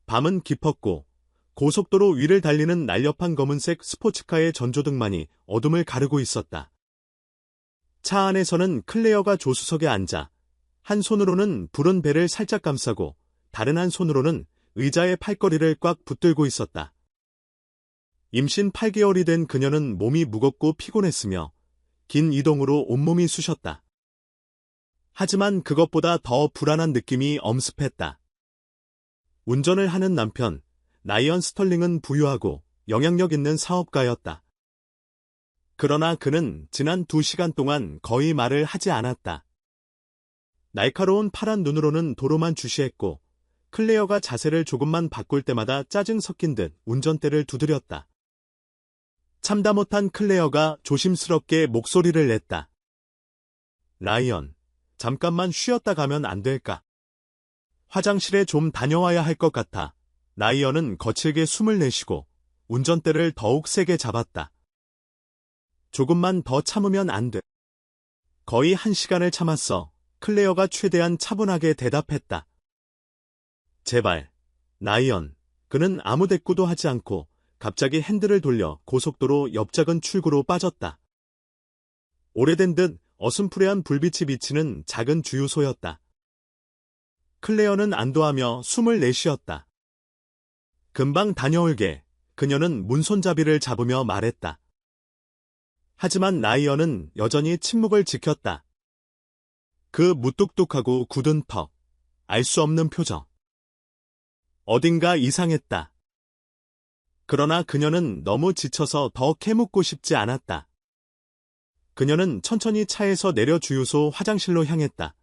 밤은 깊었고 고속도로 위를 달리는 날렵한 검은색 스포츠카의 전조등만이 어둠을 가르고 있었다. 차 안에서는 클레어가 조수석에 앉아 한 손으로는 부른 배를 살짝 감싸고 다른 한 손으로는 의자의 팔걸이를 꽉 붙들고 있었다. 임신 8개월이 된 그녀는 몸이 무겁고 피곤했으며 긴 이동으로 온몸이 쑤셨다. 하지만 그것보다 더 불안한 느낌이 엄습했다. 운전을 하는 남편, 라이언 스털링은 부유하고 영향력 있는 사업가였다. 그러나 그는 지난 2시간 동안 거의 말을 하지 않았다. 날카로운 파란 눈으로는 도로만 주시했고 클레어가 자세를 조금만 바꿀 때마다 짜증 섞인 듯 운전대를 두드렸다. 참다 못한 클레어가 조심스럽게 목소리를 냈다. 라이언, 잠깐만 쉬었다 가면 안 될까? 화장실에 좀 다녀와야 할 것 같아. 라이언은 거칠게 숨을 내쉬고 운전대를 더욱 세게 잡았다. 조금만 더 참으면 안 돼. 거의 1시간을 참았어. 클레어가 최대한 차분하게 대답했다. 제발, 라이언. 그는 아무 대꾸도 하지 않고 갑자기 핸들을 돌려 고속도로 옆 작은 출구로 빠졌다. 오래된 듯 어슴푸레한 불빛이 비치는 작은 주유소였다. 클레어는 안도하며 숨을 내쉬었다. 금방 다녀올게. 그녀는 문손잡이를 잡으며 말했다. 하지만 라이언은 여전히 침묵을 지켰다. 그 무뚝뚝하고 굳은 턱, 알 수 없는 표정. 어딘가 이상했다. 그러나 그녀는 너무 지쳐서 더 캐묻고 싶지 않았다. 그녀는 천천히 차에서 내려 주유소 화장실로 향했다.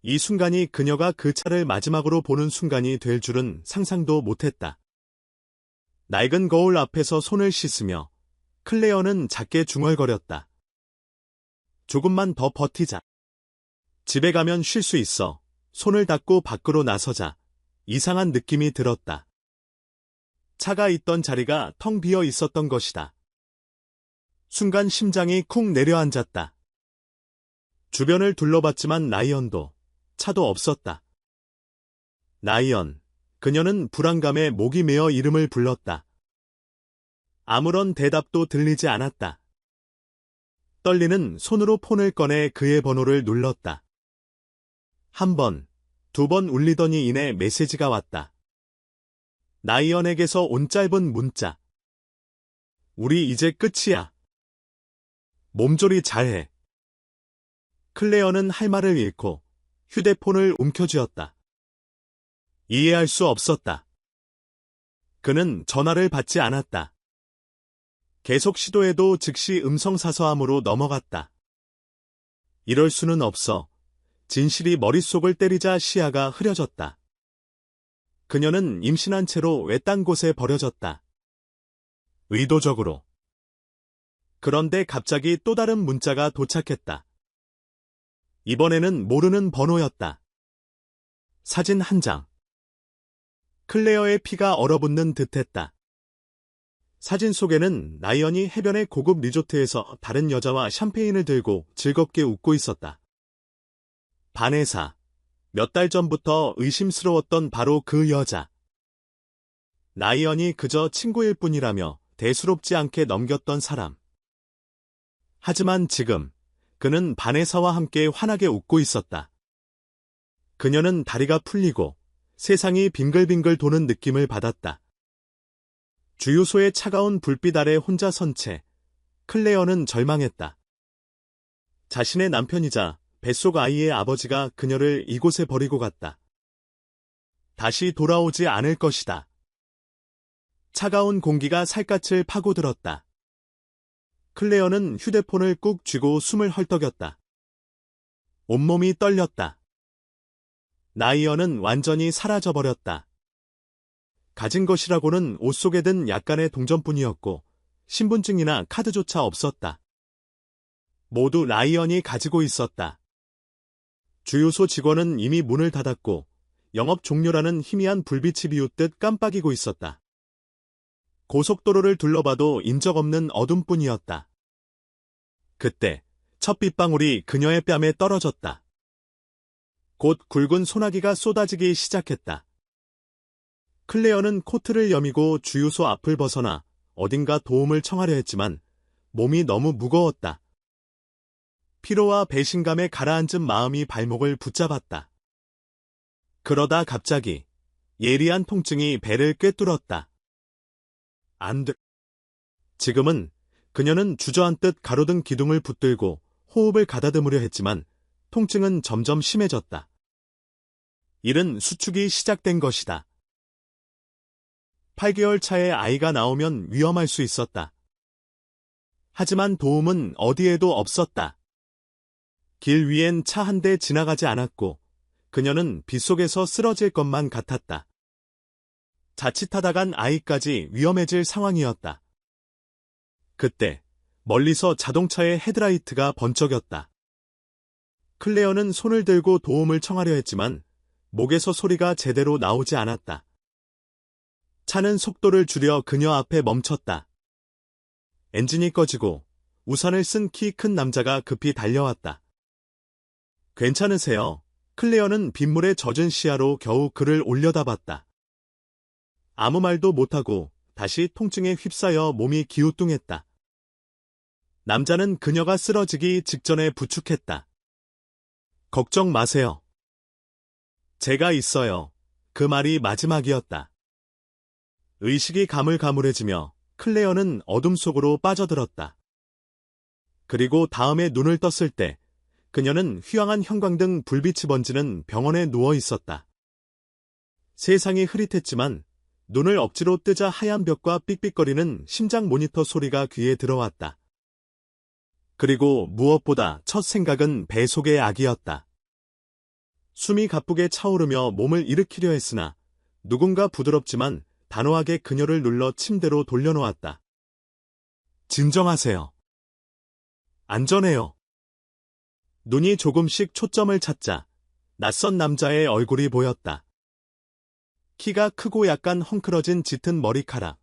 이 순간이 그녀가 그 차를 마지막으로 보는 순간이 될 줄은 상상도 못했다. 낡은 거울 앞에서 손을 씻으며 클레어는 작게 중얼거렸다. 조금만 더 버티자. 집에 가면 쉴 수 있어. 손을 닦고 밖으로 나서자. 이상한 느낌이 들었다. 차가 있던 자리가 텅 비어 있었던 것이다. 순간 심장이 쿵 내려앉았다. 주변을 둘러봤지만 라이언도, 차도 없었다. 라이언, 그녀는 불안감에 목이 메어 이름을 불렀다. 아무런 대답도 들리지 않았다. 떨리는 손으로 폰을 꺼내 그의 번호를 눌렀다. 1번, 2번 울리더니 이내 메시지가 왔다. 라이언에게서 온 짧은 문자. 우리 이제 끝이야. 몸조리 잘해. 클레어는 할 말을 잃고 휴대폰을 움켜쥐었다. 이해할 수 없었다. 그는 전화를 받지 않았다. 계속 시도해도 즉시 음성사서함으로 넘어갔다. 이럴 수는 없어. 진실이 머릿속을 때리자 시야가 흐려졌다. 그녀는 임신한 채로 외딴 곳에 버려졌다. 의도적으로. 그런데 갑자기 또 다른 문자가 도착했다. 이번에는 모르는 번호였다. 사진 한 장. 클레어의 피가 얼어붙는 듯했다. 사진 속에는 라이언이 해변의 고급 리조트에서 다른 여자와 샴페인을 들고 즐겁게 웃고 있었다. 바네사. 몇 달 전부터 의심스러웠던 바로 그 여자. 라이언이 그저 친구일 뿐이라며 대수롭지 않게 넘겼던 사람. 하지만 지금 그는 바네사와 함께 환하게 웃고 있었다. 그녀는 다리가 풀리고 세상이 빙글빙글 도는 느낌을 받았다. 주유소의 차가운 불빛 아래 혼자 선 채 클레어는 절망했다. 자신의 남편이자 뱃속 아이의 아버지가 그녀를 이곳에 버리고 갔다. 다시 돌아오지 않을 것이다. 차가운 공기가 살갗을 파고들었다. 클레어는 휴대폰을 꾹 쥐고 숨을 헐떡였다. 온몸이 떨렸다. 라이언은 완전히 사라져버렸다. 가진 것이라고는 옷 속에 든 약간의 동전뿐이었고 신분증이나 카드조차 없었다. 모두 라이언이 가지고 있었다. 주유소 직원은 이미 문을 닫았고 영업 종료라는 희미한 불빛이 비웃듯 깜빡이고 있었다. 고속도로를 둘러봐도 인적 없는 어둠뿐이었다. 그때 첫 빗방울이 그녀의 뺨에 떨어졌다. 곧 굵은 소나기가 쏟아지기 시작했다. 클레어는 코트를 여미고 주유소 앞을 벗어나 어딘가 도움을 청하려 했지만 몸이 너무 무거웠다. 피로와 배신감에 가라앉은 마음이 발목을 붙잡았다. 그러다 갑자기 예리한 통증이 배를 꿰뚫었다. 안 돼. 지금은 그녀는 주저앉듯 가로등 기둥을 붙들고 호흡을 가다듬으려 했지만 통증은 점점 심해졌다. 이른 수축이 시작된 것이다. 8개월 차에 아이가 나오면 위험할 수 있었다. 하지만 도움은 어디에도 없었다. 길 위엔 차 한 대 지나가지 않았고 그녀는 빗속에서 쓰러질 것만 같았다. 자칫하다간 아이까지 위험해질 상황이었다. 그때 멀리서 자동차의 헤드라이트가 번쩍였다. 클레어는 손을 들고 도움을 청하려 했지만 목에서 소리가 제대로 나오지 않았다. 차는 속도를 줄여 그녀 앞에 멈췄다. 엔진이 꺼지고 우산을 쓴 키 큰 남자가 급히 달려왔다. 괜찮으세요? 클레어는 빗물에 젖은 시야로 겨우 그를 올려다봤다. 아무 말도 못하고 다시 통증에 휩싸여 몸이 기우뚱했다. 남자는 그녀가 쓰러지기 직전에 부축했다. 걱정 마세요. 제가 있어요. 그 말이 마지막이었다. 의식이 가물가물해지며 클레어는 어둠 속으로 빠져들었다. 그리고 다음에 눈을 떴을 때 그녀는 휘황한 형광등 불빛이 번지는 병원에 누워 있었다. 세상이 흐릿했지만 눈을 억지로 뜨자 하얀 벽과 삑삑거리는 심장 모니터 소리가 귀에 들어왔다. 그리고 무엇보다 첫 생각은 배 속의 아기였다. 숨이 가쁘게 차오르며 몸을 일으키려 했으나 누군가 부드럽지만 단호하게 그녀를 눌러 침대로 돌려놓았다. 진정하세요. 안전해요. 눈이 조금씩 초점을 찾자 낯선 남자의 얼굴이 보였다. 키가 크고 약간 헝클어진 짙은 머리카락,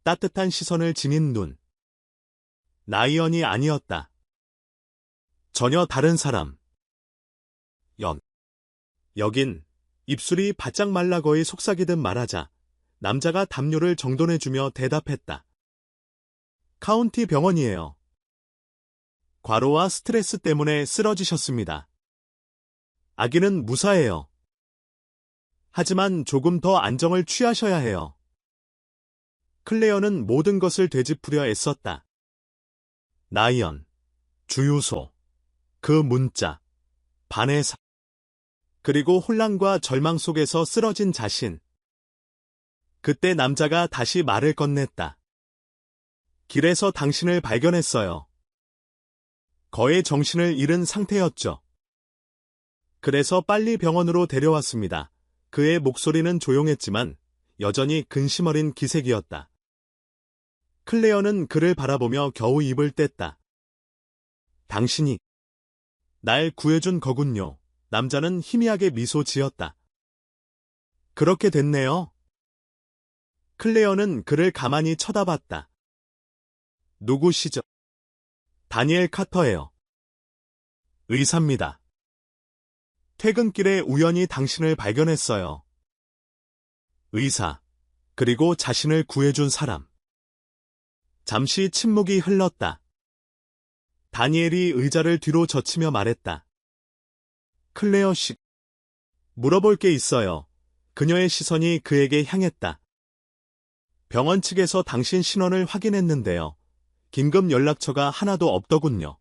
따뜻한 시선을 지닌 눈. 나이언이 아니었다. 전혀 다른 사람. 여긴 입술이 바짝 말라 거의 속삭이듯 말하자 남자가 담요를 정돈해주며 대답했다. 카운티 병원이에요. 과로와 스트레스 때문에 쓰러지셨습니다. 아기는 무사해요. 하지만 조금 더 안정을 취하셔야 해요. 클레어는 모든 것을 되짚으려 애썼다. 나이언, 주유소, 그 문자, 바네사, 그리고 혼란과 절망 속에서 쓰러진 자신. 그때 남자가 다시 말을 건넸다. 길에서 당신을 발견했어요. 거의 정신을 잃은 상태였죠. 그래서 빨리 병원으로 데려왔습니다. 그의 목소리는 조용했지만 여전히 근심 어린 기색이었다. 클레어는 그를 바라보며 겨우 입을 뗐다. 당신이 날 구해준 거군요. 남자는 희미하게 미소 지었다. 그렇게 됐네요. 클레어는 그를 가만히 쳐다봤다. 누구시죠? 다니엘 카터예요. 의사입니다. 퇴근길에 우연히 당신을 발견했어요. 의사, 그리고 자신을 구해준 사람. 잠시 침묵이 흘렀다. 다니엘이 의자를 뒤로 젖히며 말했다. 클레어 씨, 물어볼 게 있어요. 그녀의 시선이 그에게 향했다. 병원 측에서 당신 신원을 확인했는데요. 긴급 연락처가 하나도 없더군요.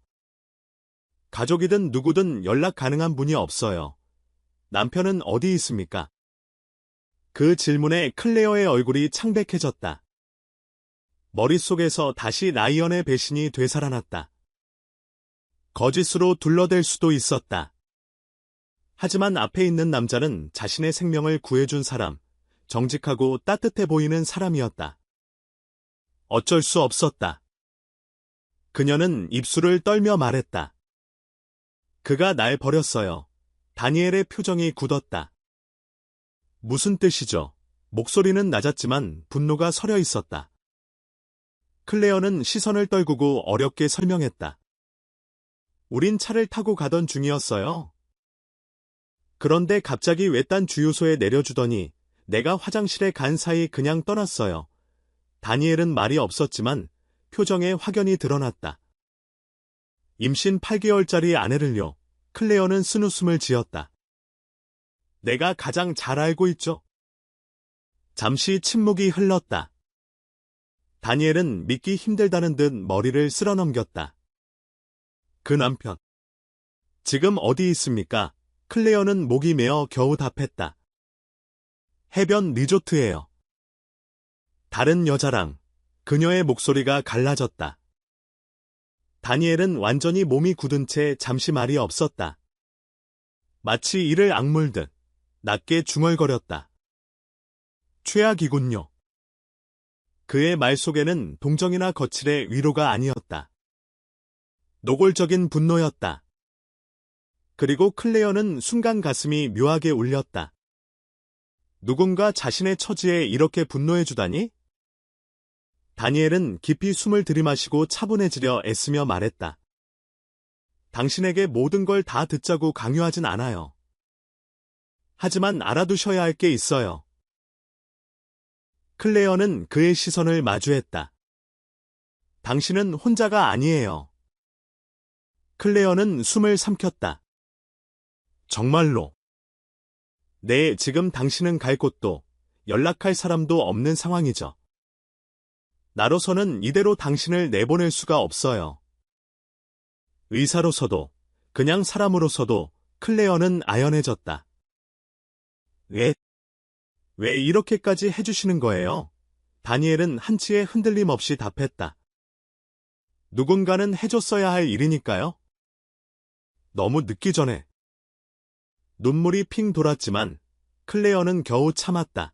가족이든 누구든 연락 가능한 분이 없어요. 남편은 어디 있습니까? 그 질문에 클레어의 얼굴이 창백해졌다. 머릿속에서 다시 나이언의 배신이 되살아났다. 거짓으로 둘러댈 수도 있었다. 하지만 앞에 있는 남자는 자신의 생명을 구해준 사람, 정직하고 따뜻해 보이는 사람이었다. 어쩔 수 없었다. 그녀는 입술을 떨며 말했다. 그가 날 버렸어요. 다니엘의 표정이 굳었다. 무슨 뜻이죠? 목소리는 낮았지만 분노가 서려 있었다. 클레어는 시선을 떨구고 어렵게 설명했다. 우린 차를 타고 가던 중이었어요. 그런데 갑자기 외딴 주유소에 내려주더니 내가 화장실에 간 사이 그냥 떠났어요. 다니엘은 말이 없었지만 표정에 확연히 드러났다. 임신 8개월짜리 아내를요. 클레어는 쓴웃음을 지었다. 내가 가장 잘 알고 있죠. 잠시 침묵이 흘렀다. 다니엘은 믿기 힘들다는 듯 머리를 쓸어넘겼다. 그 남편. 지금 어디 있습니까? 클레어는 목이 메어 겨우 답했다. 해변 리조트예요. 다른 여자랑 그녀의 목소리가 갈라졌다. 다니엘은 완전히 몸이 굳은 채 잠시 말이 없었다. 마치 이를 악물듯 낮게 중얼거렸다. 최악이군요. 그의 말 속에는 동정이나 거칠의 위로가 아니었다. 노골적인 분노였다. 그리고 클레어는 순간 가슴이 묘하게 울렸다. 누군가 자신의 처지에 이렇게 분노해주다니? 다니엘은 깊이 숨을 들이마시고 차분해지려 애쓰며 말했다. 당신에게 모든 걸 다 듣자고 강요하진 않아요. 하지만 알아두셔야 할 게 있어요. 클레어는 그의 시선을 마주했다. 당신은 혼자가 아니에요. 클레어는 숨을 삼켰다. 정말로. 네, 지금 당신은 갈 곳도 연락할 사람도 없는 상황이죠. 나로서는 이대로 당신을 내보낼 수가 없어요. 의사로서도 그냥 사람으로서도 클레어는 아연해졌다. 왜 이렇게까지 해주시는 거예요? 다니엘은 한치의 흔들림 없이 답했다. 누군가는 해줬어야 할 일이니까요. 너무 늦기 전에. 눈물이 핑 돌았지만 클레어는 겨우 참았다.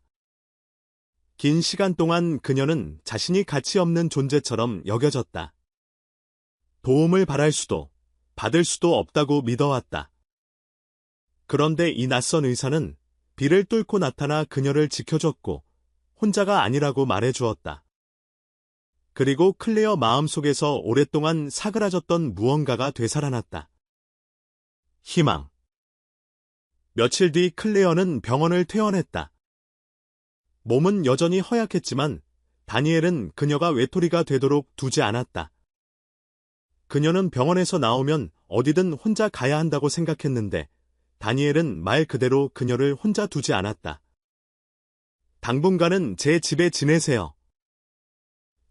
긴 시간 동안 그녀는 자신이 가치 없는 존재처럼 여겨졌다. 도움을 바랄 수도, 받을 수도 없다고 믿어왔다. 그런데 이 낯선 의사는 비를 뚫고 나타나 그녀를 지켜줬고 혼자가 아니라고 말해주었다. 그리고 클레어 마음속에서 오랫동안 사그라졌던 무언가가 되살아났다. 희망. 며칠 뒤 클레어는 병원을 퇴원했다. 몸은 여전히 허약했지만 다니엘은 그녀가 외톨이가 되도록 두지 않았다. 그녀는 병원에서 나오면 어디든 혼자 가야 한다고 생각했는데 다니엘은 말 그대로 그녀를 혼자 두지 않았다. 당분간은 제 집에 지내세요.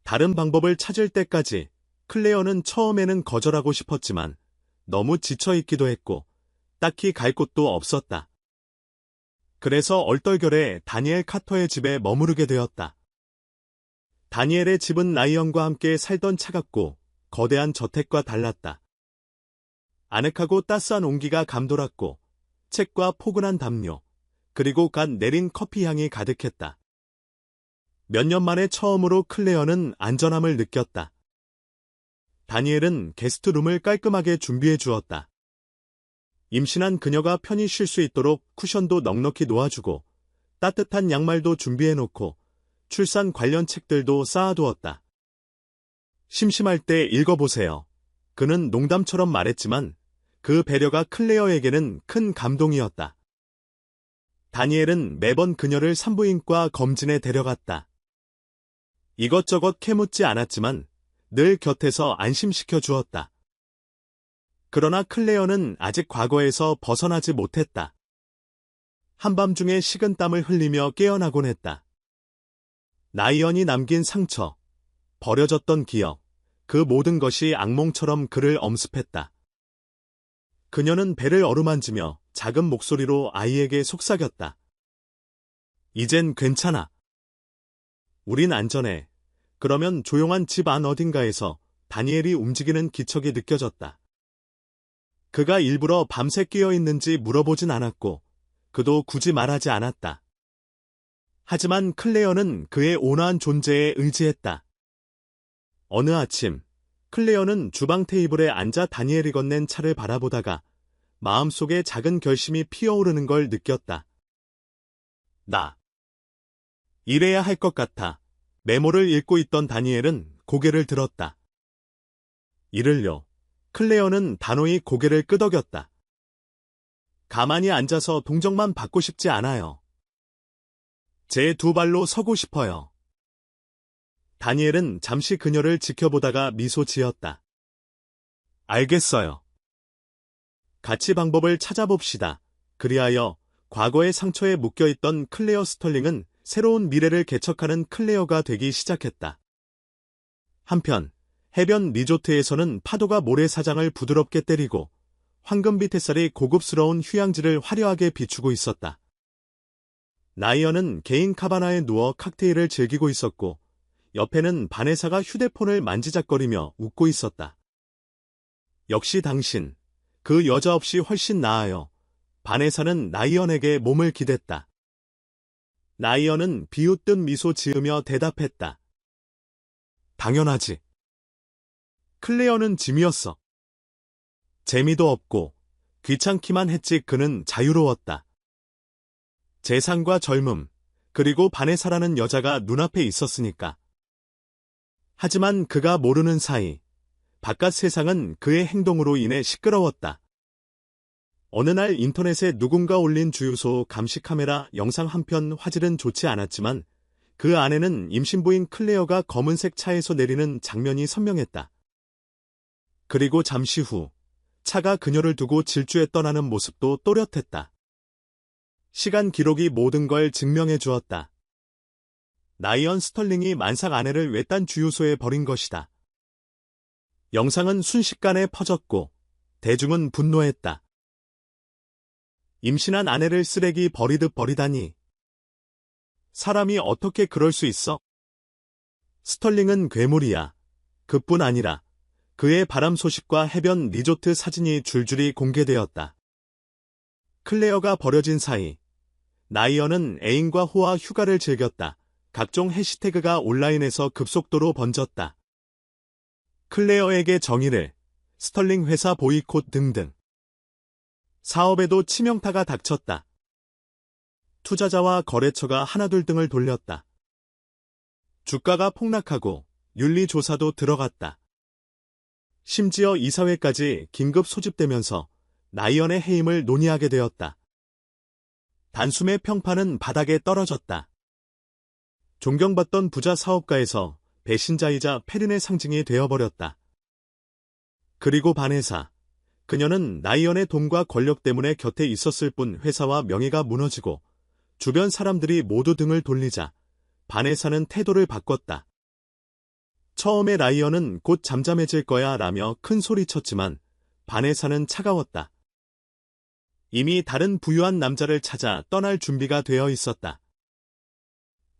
다른 방법을 찾을 때까지. 클레어는 처음에는 거절하고 싶었지만 너무 지쳐있기도 했고 딱히 갈 곳도 없었다. 그래서 얼떨결에 다니엘 카터의 집에 머무르게 되었다. 다니엘의 집은 라이언과 함께 살던 차갑고 거대한 저택과 달랐다. 아늑하고 따스한 온기가 감돌았고 책과 포근한 담요, 그리고 갓 내린 커피 향이 가득했다. 몇 년 만에 처음으로 클레어는 안전함을 느꼈다. 다니엘은 게스트룸을 깔끔하게 준비해 주었다. 임신한 그녀가 편히 쉴 수 있도록 쿠션도 넉넉히 놓아주고 따뜻한 양말도 준비해놓고 출산 관련 책들도 쌓아두었다. 심심할 때 읽어보세요. 그는 농담처럼 말했지만 그 배려가 클레어에게는 큰 감동이었다. 다니엘은 매번 그녀를 산부인과 검진에 데려갔다. 이것저것 캐묻지 않았지만 늘 곁에서 안심시켜 주었다. 그러나 클레어는 아직 과거에서 벗어나지 못했다. 한밤중에 식은땀을 흘리며 깨어나곤 했다. 라이언이 남긴 상처, 버려졌던 기억, 그 모든 것이 악몽처럼 그를 엄습했다. 그녀는 배를 어루만지며 작은 목소리로 아이에게 속삭였다. 이젠 괜찮아. 우린 안전해. 그러면 조용한 집 안 어딘가에서 다니엘이 움직이는 기척이 느껴졌다. 그가 일부러 밤새 깨어 있는지 물어보진 않았고 그도 굳이 말하지 않았다. 하지만 클레어는 그의 온화한 존재에 의지했다. 어느 아침 클레어는 주방 테이블에 앉아 다니엘이 건넨 차를 바라보다가 마음속에 작은 결심이 피어오르는 걸 느꼈다. 이래야 할 것 같아. 메모를 읽고 있던 다니엘은 고개를 들었다. 이를요. 클레어는 단호히 고개를 끄덕였다. 가만히 앉아서 동정만 받고 싶지 않아요. 제 두 발로 서고 싶어요. 다니엘은 잠시 그녀를 지켜보다가 미소 지었다. 알겠어요. 같이 방법을 찾아봅시다. 그리하여 과거의 상처에 묶여있던 클레어 스털링은 새로운 미래를 개척하는 클레어가 되기 시작했다. 한편 해변 리조트에서는 파도가 모래사장을 부드럽게 때리고 황금빛 햇살이 고급스러운 휴양지를 화려하게 비추고 있었다. 나이언은 개인 카바나에 누워 칵테일을 즐기고 있었고 옆에는 바네사가 휴대폰을 만지작거리며 웃고 있었다. 역시 당신, 그 여자 없이 훨씬 나아요. 바네사는 나이언에게 몸을 기댔다. 나이언은 비웃듯 미소 지으며 대답했다. 당연하지. 클레어는 짐이었어. 재미도 없고 귀찮기만 했지. 그는 자유로웠다. 재산과 젊음, 그리고 바네사라는 여자가 눈앞에 있었으니까. 하지만 그가 모르는 사이 바깥 세상은 그의 행동으로 인해 시끄러웠다. 어느 날 인터넷에 누군가 올린 주유소 감시 카메라 영상 한 편. 화질은 좋지 않았지만 그 안에는 임신부인 클레어가 검은색 차에서 내리는 장면이 선명했다. 그리고 잠시 후 차가 그녀를 두고 질주해 떠나는 모습도 또렷했다. 시간 기록이 모든 걸 증명해 주었다. 나이언 스털링이 만삭 아내를 외딴 주유소에 버린 것이다. 영상은 순식간에 퍼졌고 대중은 분노했다. 임신한 아내를 쓰레기 버리듯 버리다니. 사람이 어떻게 그럴 수 있어? 스털링은 괴물이야. 그뿐 아니라 그의 바람 소식과 해변 리조트 사진이 줄줄이 공개되었다. 클레어가 버려진 사이 나이언은 애인과 호화 휴가를 즐겼다. 각종 해시태그가 온라인에서 급속도로 번졌다. 클레어에게 정의를, 스털링 회사 보이콧 등등. 사업에도 치명타가 닥쳤다. 투자자와 거래처가 하나둘 등을 돌렸다. 주가가 폭락하고 윤리조사도 들어갔다. 심지어 이사회까지 긴급 소집되면서 나이언의 해임을 논의하게 되었다. 단숨에 평판은 바닥에 떨어졌다. 존경받던 부자 사업가에서 배신자이자 패륜의 상징이 되어버렸다. 그리고 바네사. 그녀는 나이언의 돈과 권력 때문에 곁에 있었을 뿐 회사와 명예가 무너지고 주변 사람들이 모두 등을 돌리자 바네사는 태도를 바꿨다. 처음에 나이언은 곧 잠잠해질 거야 라며 큰 소리쳤지만 바네사는 차가웠다. 이미 다른 부유한 남자를 찾아 떠날 준비가 되어 있었다.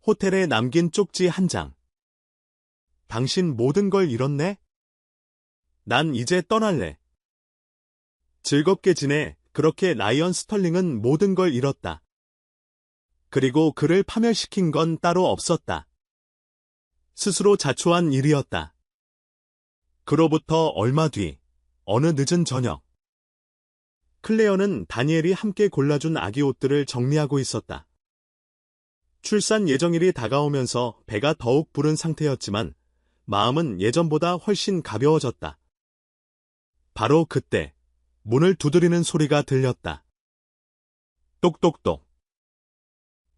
호텔에 남긴 쪽지 한 장. 당신 모든 걸 잃었네? 난 이제 떠날래. 즐겁게 지내. 그렇게 나이언 스털링은 모든 걸 잃었다. 그리고 그를 파멸시킨 건 따로 없었다. 스스로 자초한 일이었다. 그로부터 얼마 뒤, 어느 늦은 저녁. 클레어는 다니엘이 함께 골라준 아기 옷들을 정리하고 있었다. 출산 예정일이 다가오면서 배가 더욱 부른 상태였지만 마음은 예전보다 훨씬 가벼워졌다. 바로 그때 문을 두드리는 소리가 들렸다. 똑똑똑.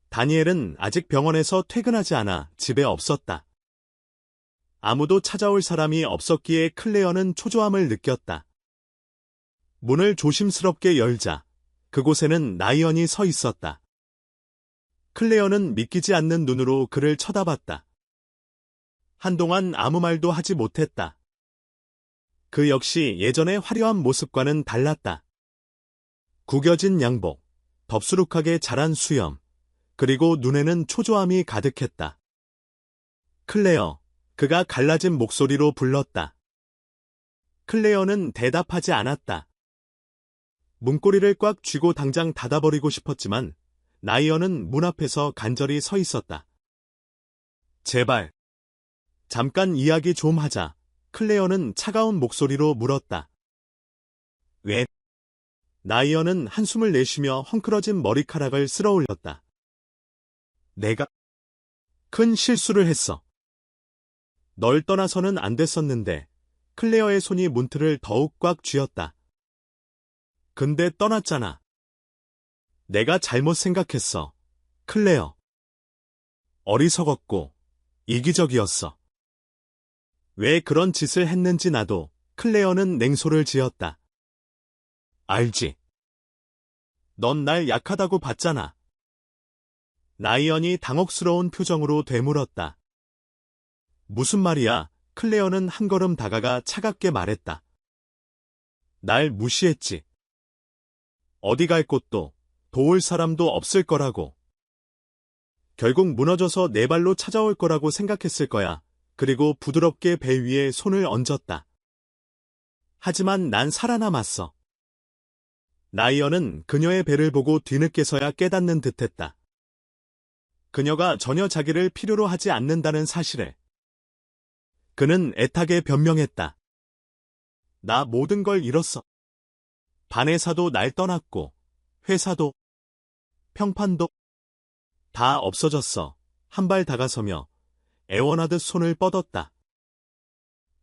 다니엘은 아직 병원에서 퇴근하지 않아 집에 없었다. 아무도 찾아올 사람이 없었기에 클레어는 초조함을 느꼈다. 문을 조심스럽게 열자 그곳에는 나이언이 서 있었다. 클레어는 믿기지 않는 눈으로 그를 쳐다봤다. 한동안 아무 말도 하지 못했다. 그 역시 예전의 화려한 모습과는 달랐다. 구겨진 양복, 덥수룩하게 자란 수염, 그리고 눈에는 초조함이 가득했다. 클레어, 그가 갈라진 목소리로 불렀다. 클레어는 대답하지 않았다. 문고리를 꽉 쥐고 당장 닫아버리고 싶었지만 나이언은 문 앞에서 간절히 서 있었다. 제발. 잠깐 이야기 좀 하자. 클레어는 차가운 목소리로 물었다. 왜? 나이언은 한숨을 내쉬며 헝클어진 머리카락을 쓸어 올렸다. 내가 큰 실수를 했어. 널 떠나서는 안 됐었는데 클레어의 손이 문틀을 더욱 꽉 쥐었다. 근데 떠났잖아. 내가 잘못 생각했어. 클레어. 어리석었고 이기적이었어. 왜 그런 짓을 했는지 나도. 클레어는 냉소를 지었다. 알지. 넌 날 약하다고 봤잖아. 라이언이 당혹스러운 표정으로 되물었다. 무슨 말이야? 클레어는 한 걸음 다가가 차갑게 말했다. 날 무시했지. 어디 갈 곳도 도울 사람도 없을 거라고. 결국 무너져서 내 발로 찾아올 거라고 생각했을 거야. 그리고 부드럽게 배 위에 손을 얹었다. 하지만 난 살아남았어. 라이언은 그녀의 배를 보고 뒤늦게서야 깨닫는 듯했다. 그녀가 전혀 자기를 필요로 하지 않는다는 사실을. 그는 애타게 변명했다. 나 모든 걸 잃었어. 바네사도 날 떠났고, 회사도, 평판도 다 없어졌어. 한 발 다가서며 애원하듯 손을 뻗었다.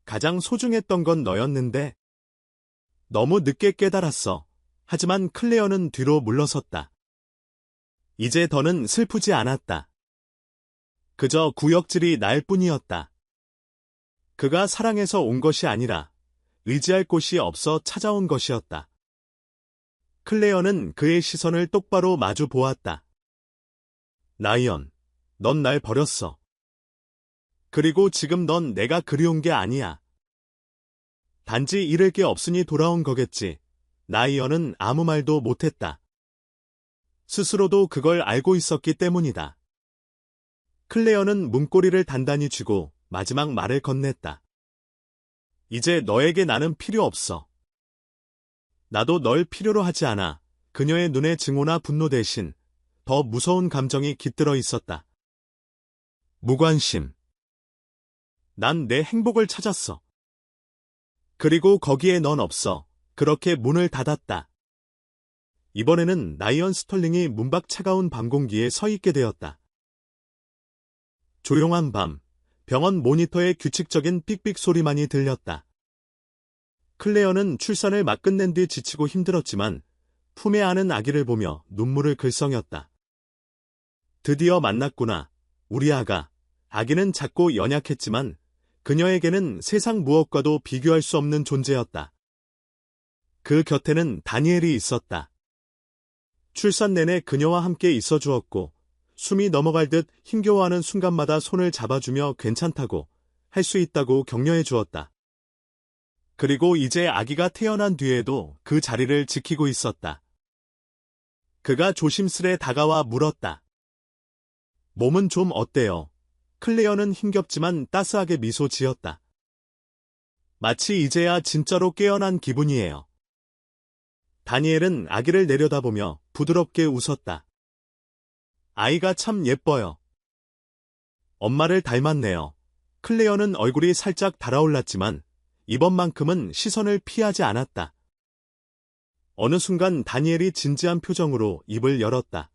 가장 소중했던 건 너였는데 너무 늦게 깨달았어. 하지만 클레어는 뒤로 물러섰다. 이제 더는 슬프지 않았다. 그저 구역질이 날 뿐이었다. 그가 사랑해서 온 것이 아니라 의지할 곳이 없어 찾아온 것이었다. 클레어는 그의 시선을 똑바로 마주 보았다. 라이언, 넌 날 버렸어. 그리고 지금 넌 내가 그리운 게 아니야. 단지 잃을 게 없으니 돌아온 거겠지. 라이언은 아무 말도 못했다. 스스로도 그걸 알고 있었기 때문이다. 클레어는 문고리를 단단히 쥐고 마지막 말을 건넸다. 이제 너에게 나는 필요 없어. 나도 널 필요로 하지 않아. 그녀의 눈에 증오나 분노 대신 더 무서운 감정이 깃들어 있었다. 무관심. 난 내 행복을 찾았어. 그리고 거기에 넌 없어. 그렇게 문을 닫았다. 이번에는 라이언 스털링이 문밖 차가운 밤 공기에 서 있게 되었다. 조용한 밤, 병원 모니터의 규칙적인 삑삑 소리만이 들렸다. 클레어는 출산을 막 끝낸 뒤 지치고 힘들었지만 품에 안은 아기를 보며 눈물을 글썽였다. 드디어 만났구나, 우리 아가. 아기는 작고 연약했지만 그녀에게는 세상 무엇과도 비교할 수 없는 존재였다. 그 곁에는 다니엘이 있었다. 출산 내내 그녀와 함께 있어 주었고 숨이 넘어갈 듯 힘겨워하는 순간마다 손을 잡아주며 괜찮다고, 할 수 있다고 격려해 주었다. 그리고 이제 아기가 태어난 뒤에도 그 자리를 지키고 있었다. 그가 조심스레 다가와 물었다. 몸은 좀 어때요? 클레어는 힘겹지만 따스하게 미소 지었다. 마치 이제야 진짜로 깨어난 기분이에요. 다니엘은 아기를 내려다보며 부드럽게 웃었다. 아이가 참 예뻐요. 엄마를 닮았네요. 클레어는 얼굴이 살짝 달아올랐지만 이번만큼은 시선을 피하지 않았다. 어느 순간 다니엘이 진지한 표정으로 입을 열었다.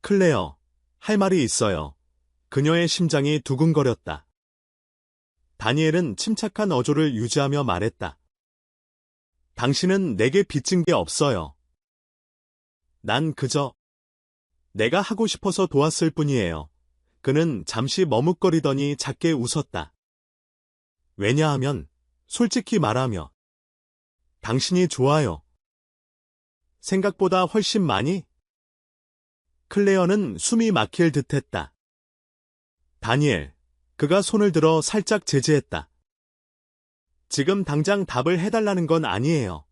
클레어, 할 말이 있어요. 그녀의 심장이 두근거렸다. 다니엘은 침착한 어조를 유지하며 말했다. 당신은 내게 빚진 게 없어요. 난 그저 내가 하고 싶어서 도왔을 뿐이에요. 그는 잠시 머뭇거리더니 작게 웃었다. 왜냐하면 솔직히 말하며 당신이 좋아요. 생각보다 훨씬 많이? 클레어는 숨이 막힐 듯했다. 다니엘, 그가 손을 들어 살짝 제지했다. 지금 당장 답을 해달라는 건 아니에요.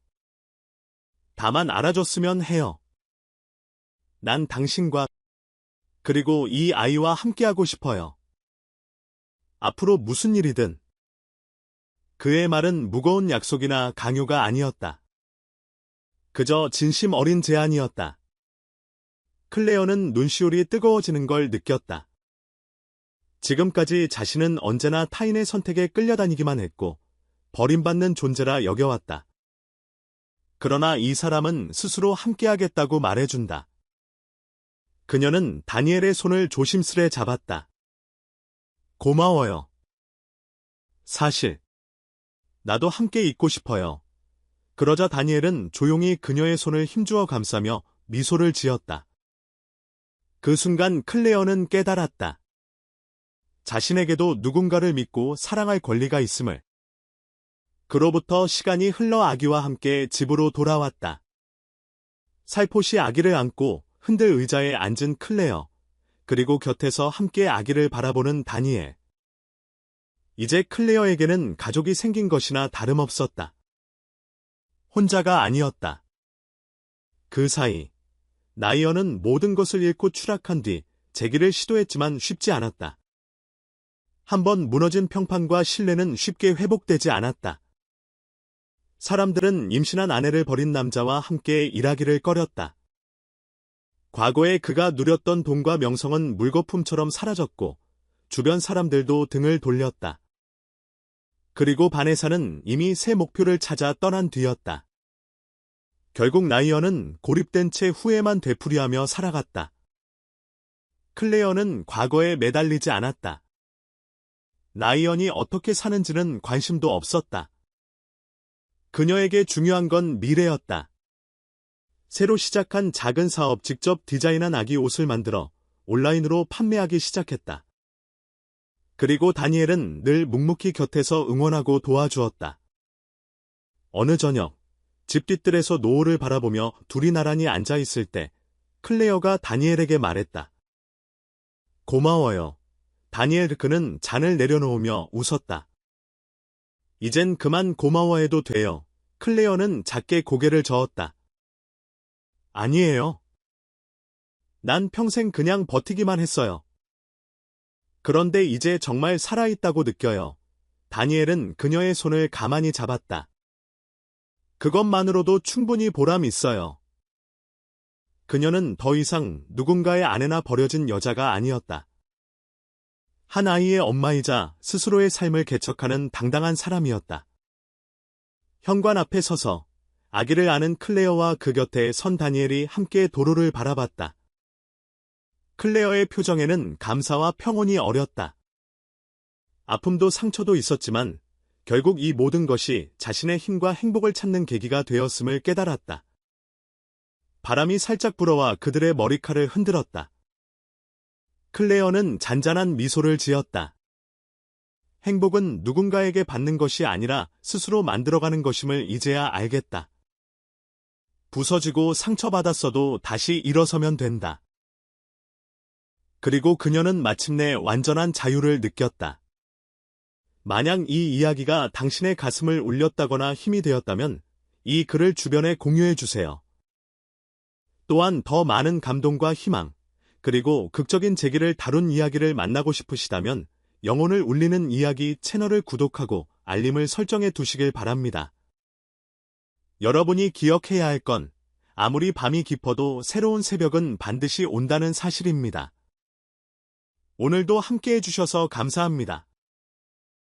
다만 알아줬으면 해요. 난 당신과 그리고 이 아이와 함께하고 싶어요. 앞으로 무슨 일이든. 그의 말은 무거운 약속이나 강요가 아니었다. 그저 진심 어린 제안이었다. 클레어는 눈시울이 뜨거워지는 걸 느꼈다. 지금까지 자신은 언제나 타인의 선택에 끌려다니기만 했고 버림받는 존재라 여겨왔다. 그러나 이 사람은 스스로 함께하겠다고 말해준다. 그녀는 다니엘의 손을 조심스레 잡았다. 고마워요. 사실 나도 함께 있고 싶어요. 그러자 다니엘은 조용히 그녀의 손을 힘주어 감싸며 미소를 지었다. 그 순간 클레어는 깨달았다. 자신에게도 누군가를 믿고 사랑할 권리가 있음을. 그로부터 시간이 흘러 아기와 함께 집으로 돌아왔다. 살포시 아기를 안고 흔들 의자에 앉은 클레어, 그리고 곁에서 함께 아기를 바라보는 다니엘. 이제 클레어에게는 가족이 생긴 것이나 다름없었다. 혼자가 아니었다. 그 사이 나이언은 모든 것을 잃고 추락한 뒤 재기를 시도했지만 쉽지 않았다. 한번 무너진 평판과 신뢰는 쉽게 회복되지 않았다. 사람들은 임신한 아내를 버린 남자와 함께 일하기를 꺼렸다. 과거에 그가 누렸던 돈과 명성은 물거품처럼 사라졌고 주변 사람들도 등을 돌렸다. 그리고 바네사는 이미 새 목표를 찾아 떠난 뒤였다. 결국 나이언은 고립된 채 후회만 되풀이하며 살아갔다. 클레어는 과거에 매달리지 않았다. 나이언이 어떻게 사는지는 관심도 없었다. 그녀에게 중요한 건 미래였다. 새로 시작한 작은 사업, 직접 디자인한 아기 옷을 만들어 온라인으로 판매하기 시작했다. 그리고 다니엘은 늘 묵묵히 곁에서 응원하고 도와주었다. 어느 저녁, 집 뒤뜰에서 노을을 바라보며 둘이 나란히 앉아있을 때 클레어가 다니엘에게 말했다. 고마워요. 다니엘. 그는 잔을 내려놓으며 웃었다. 이젠 그만 고마워해도 돼요. 클레어는 작게 고개를 저었다. 아니에요. 난 평생 그냥 버티기만 했어요. 그런데 이제 정말 살아있다고 느껴요. 다니엘은 그녀의 손을 가만히 잡았다. 그것만으로도 충분히 보람 있어요. 그녀는 더 이상 누군가의 아내나 버려진 여자가 아니었다. 한 아이의 엄마이자 스스로의 삶을 개척하는 당당한 사람이었다. 현관 앞에 서서 아기를 안은 클레어와 그 곁에 선 다니엘이 함께 도로를 바라봤다. 클레어의 표정에는 감사와 평온이 어렸다. 아픔도 상처도 있었지만 결국 이 모든 것이 자신의 힘과 행복을 찾는 계기가 되었음을 깨달았다. 바람이 살짝 불어와 그들의 머리칼을 흔들었다. 클레어는 잔잔한 미소를 지었다. 행복은 누군가에게 받는 것이 아니라 스스로 만들어가는 것임을 이제야 알겠다. 부서지고 상처받았어도 다시 일어서면 된다. 그리고 그녀는 마침내 완전한 자유를 느꼈다. 만약 이 이야기가 당신의 가슴을 울렸다거나 힘이 되었다면 이 글을 주변에 공유해주세요. 또한 더 많은 감동과 희망, 그리고 극적인 재기를 다룬 이야기를 만나고 싶으시다면 영혼을 울리는 이야기 채널을 구독하고 알림을 설정해 두시길 바랍니다. 여러분이 기억해야 할 건 아무리 밤이 깊어도 새로운 새벽은 반드시 온다는 사실입니다. 오늘도 함께해 주셔서 감사합니다.